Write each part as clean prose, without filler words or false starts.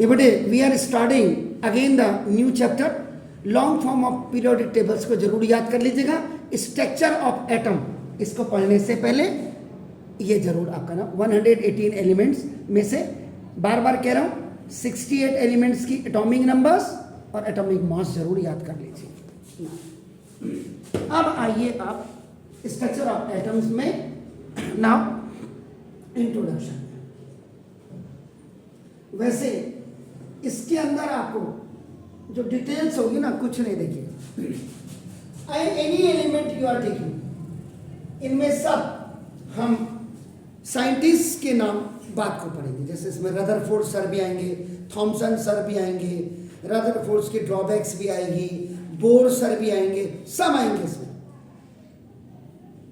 ये बेटे we are starting again the new chapter long form of periodic tables को जरूर याद कर लीजिएगा। स्ट्रक्चर ऑफ एटम, इसको पढ़ने से पहले ये जरूर आपका ना 118 एलिमेंट्स में से बार बार कह रहा हूँ 68 एलिमेंट्स की एटॉमिक नंबर्स और एटॉमिक मास जरूर याद कर लीजिए। अब आइए आप स्ट्रक्चर ऑफ एटम्स में नाउ इंट्रोडक्शन। वैसे इसके अंदर आपको जो डिटेल्स होगी ना कुछ नहीं, देखिए any element you are taking, इनमें सब हम साइंटिस्ट के नाम बात को पढ़ेंगे। जैसे इसमें रदरफोर्ड सर भी आएंगे, थॉमसन सर भी आएंगे, रदरफोर्ड की ड्रॉबैक्स भी आएगी, बोर सर भी आएंगे, सब आएंगे इसमें।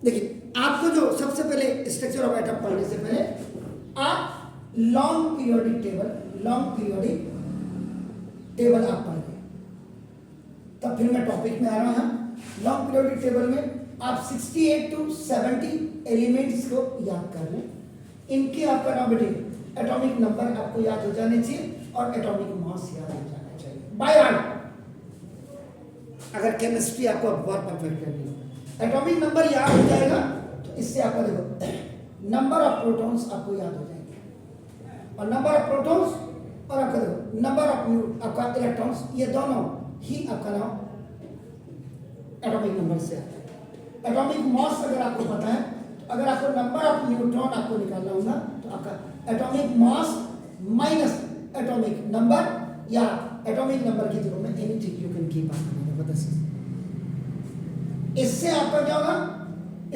देखिए आपको जो सबसे पहले स्ट्रक्चर ऑफ एटम पढ़ने से पहले आप लॉन्ग पीरियोडिक टेबल आप पढ़ गए, तब फिर मैं टॉपिक में आ रहा हूं। लॉन्ग पीरियोडिक टेबल में आप 68 to 70 एलिमेंट्स को याद कर लें। इनके आपका नाम बेटे एटॉमिक नंबर आपको याद हो जाने चाहिए और एटॉमिक मास याद हो जाना चाहिए बाय हार्ट। अगर केमिस्ट्री आपको बहुत परफेक्ट करनी है, एटॉमिक नंबर याद हो जाएगा तो इससे आपका देखो नंबर ऑफ प्रोटॉन्स आपको याद हो जाएंगे और नंबर ऑफ प्रोटॉन्स और आपका देखो नंबर ऑफ आपका इलेक्ट्रॉन्स, ये दोनों ही आपका नाम एटॉमिक नंबर से आता है। एटॉमिक मास अगर आपको पता है, तो अगर आपको नंबर ऑफ न्यूट्रॉन आपको निकालना होगा तो आपका atomic mass minus atomic number या एटॉमिक नंबर की जगह में anything you can keep on. इससे आपका क्या होगा,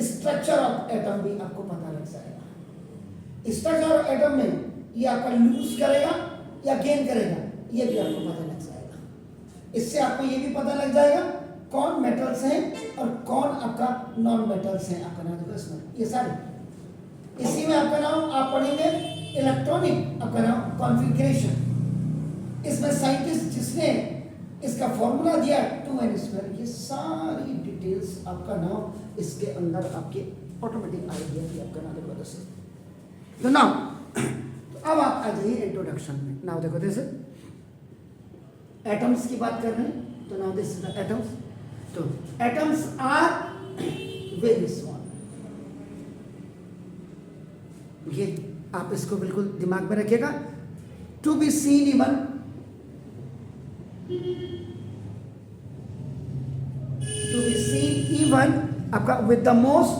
स्ट्रक्चर ऑफ एटम भी आपको पता लग जाएगा। स्ट्रक्चर ऑफ एटम में ये आपका लूज करेगा या गेन करेगा, ये भी आपको पता लग जाएगा। इससे आपको ये भी पता लग जाएगा कौन मेटल्स हैं और कौन आपका नॉन मेटल्स हैं। आपका नाम देखो इसमें ये सारे, इसी में आपका नाम आप पढ़ेंगे इलेक्ट्रॉनिक आपका नाम कॉन्फ़िगरेशन। इसमें साइंटिस्ट जिसने इसका फॉर्मूला दिया 2n², ये सारी डिटेल्स आपका नाम इसके अंदर आपके ऑटोमेटिक आइडिया की आपका नाम देखो से। तो नाउ तो अब आप आ जाइए इंट्रोडक्शन में। नाउ देखो जैसे एटम्स की बात कर रहे हैं, तो now this is the atoms. तो एटम्स आर वेरी स्मॉल। ये आप इसको बिल्कुल दिमाग में रखिएगा। टू बी सीन इवन आपका with the most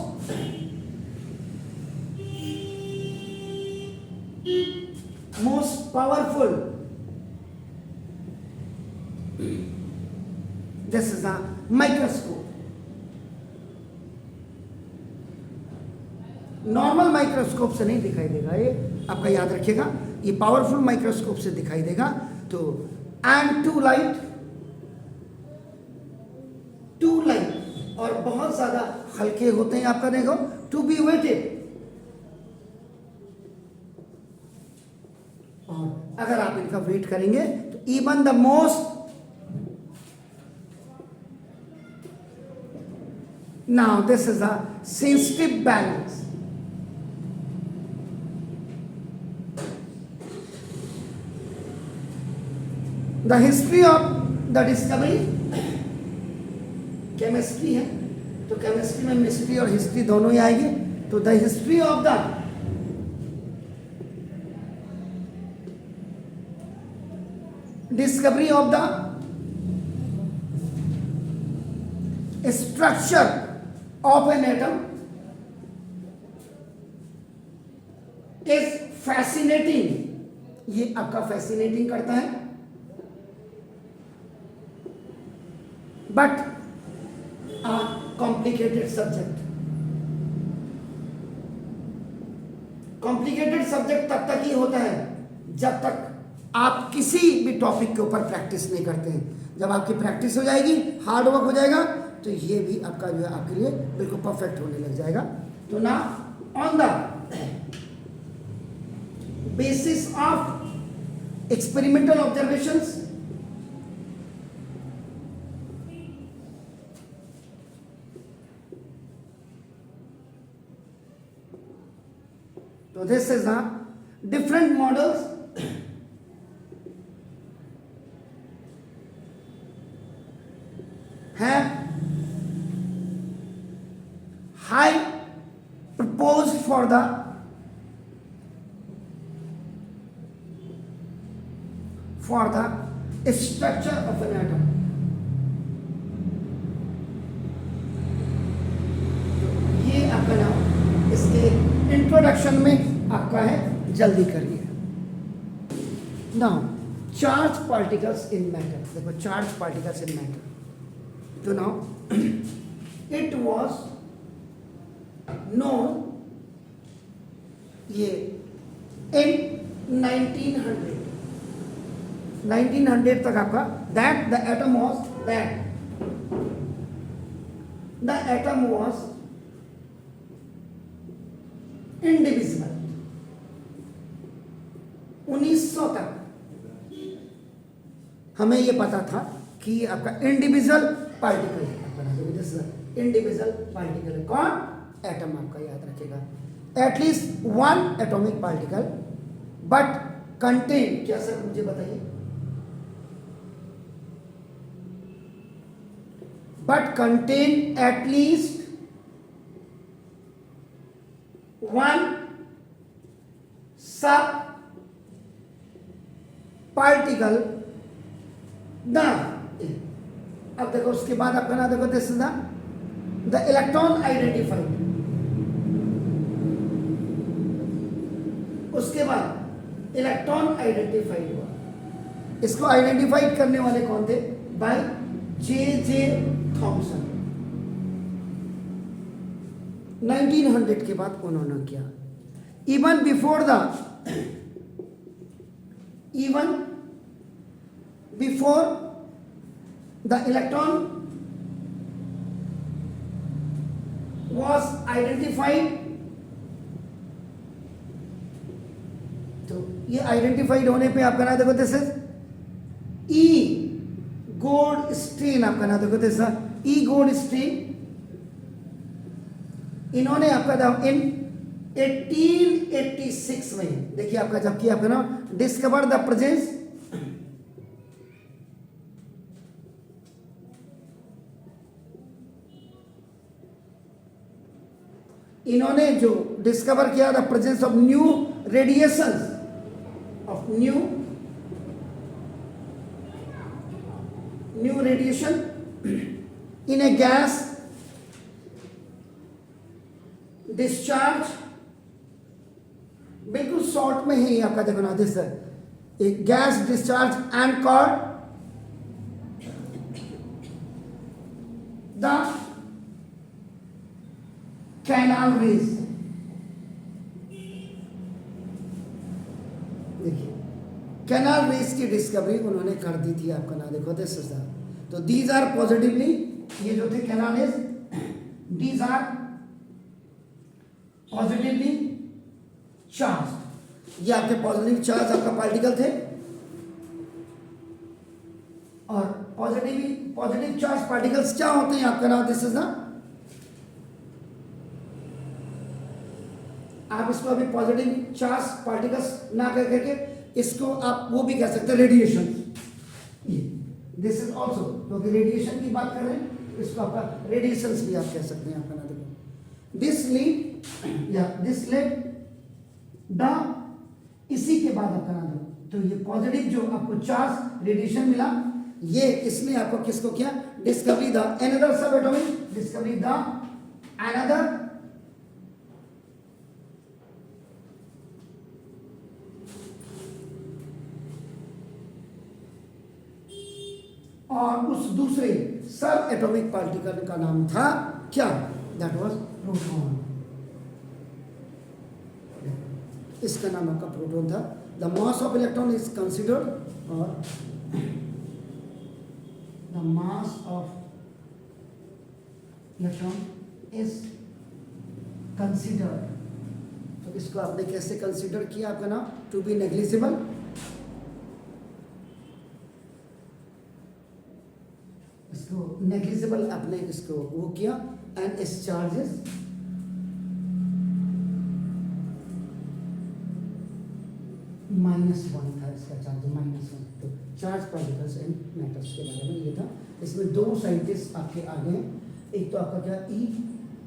powerful, this is the microscope. Normal microscope से नहीं दिखाई देगा, ये आपका याद रखिएगा, ये पावरफुल माइक्रोस्कोप से दिखाई देगा। तो एंड टू लाइट और बहुत ज्यादा हल्के होते हैं आपका देखो, टू बी वेटेड। और अगर आप इनका वेट करेंगे तो even the most, now this is a sensitive balance. The history of the discovery, chemistry है तो केमिस्ट्री में मिस्ट्री और हिस्ट्री दोनों ही आएगी। तो the history of the discovery of the structure of an atom is fascinating. ये आपका fascinating करता है, but a complicated subject। Complicated subject तब तक ही होता है जब तक आप किसी भी टॉपिक के ऊपर प्रैक्टिस नहीं करते हैं। जब आपकी प्रैक्टिस हो जाएगी, हार्ड वर्क हो जाएगा, तो ये भी आपका जो है आपके लिए बिल्कुल परफेक्ट होने लग जाएगा। तो ना on the basis of experimental observations, so this is a different models have high proposed for the structure of an atom. ये आपका नाम इसके इंट्रोडक्शन में आपका है, जल्दी करिए। Now charge particles in matter, देखो चार्ज पार्टिकल्स इन मैटर, तो नाउ इट वाज नोन ये इन 1900 तक आपका that the atom was indivisible. 1900 तक हमें ये पता था कि आपका इंडिविजुअल पार्टिकल है, इंडिविजुअल पार्टिकल है कौन? एटम, आपका याद रखेगा। At least one atomic particle but contain, क्या सर मुझे बताइए, बट कंटेन एटलीस्ट वन सब पार्टिकल द, अब देखो उसके बाद आपका ना देखो this is the electron identified. उसके बाद इलेक्ट्रॉन आइडेंटिफाइड हुआ। इसको आइडेंटिफाइड करने वाले कौन थे? By J Thomson. 1900 के बाद उन्होंने किया। Even before the electron was identified, तो ये आइडेंटिफाइड होने पे आपका ना देखो दिस इज ई गोल्डस्टीन, आपका ना देखो दिस ई गोल्डस्टीन। इन्होंने आपका था इन 1886 में, देखिए आपका जब किया आपका ना डिस्कवर द प्रेजेंस इन्होंने जो डिस्कवर किया the presence of new radiation in a gas discharge, बिल्कुल शॉर्ट में ही आपका देखो ना दिस एक gas discharge and called the canal rays. देखिए कैनाल रेज की डिस्कवरी उन्होंने कर दी थी, आपका ना देखो दिस इज तो दीज आर पॉजिटिवली, ये जो थे canal rays, these are positively charge, ये आपके पॉजिटिव चार्ज आपका पार्टिकल थे। और पॉजिटिव चार्ज पार्टिकल्स क्या होते हैं आपका ना दिस इज ना, आप इसको अभी पॉजिटिव चार्ज पार्टिकल्स ना कह करके इसको आप वो भी कह सकते हैं रेडिएशन। दिस इज ऑल्सो, क्योंकि रेडिएशन की बात कर रहे हैं तो इसको आपका रेडिएशंस भी आप कह सकते हैं आपका ना देखो दिस लीड द, इसी के बाद आपका ना देखो तो ये पॉजिटिव जो आपको चार्ज रेडिएशन मिला, ये इसने आपको किसको किया? डिस्कवरी द अनदर सब एटॉमिक, डिस्कवरी द अनदर और उस दूसरे सब एटॉमिक पार्टिकल का नाम था क्या? That was proton. इसका नाम आपका प्रोटॉन था। The mass of electron is considered, और the mass of electron is considered, तो इसको आपने कैसे कंसिडर किया? आपका नाम टू बी नेग्लिजिबल, इसको नेग्लिजिबल आपने इसको वो किया, एंड इस चार्जेस -1 था, इसका चार्ज -1, तो चार्ज पार्टिकल्स एंड मैटर्स के बारे में ये था। इसमें दो साइंटिस्ट आपके आ गए हैं, एक तो आपका क्या ई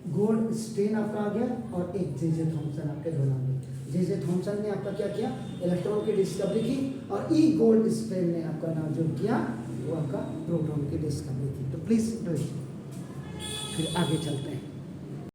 गोल्ड स्टेन आपका आ गया और एक जे थॉमसन आपके दोनों आ गए। जे थॉमसन ने आपका क्या किया, इलेक्ट्रॉन की डिस्कवरी की और ई गोल्ड स्टेन ने आपका नाम जो किया वो आपका प्रोटॉन की डिस्कवरी की। तो प्लीज डू इट। फिर आगे चलते हैं।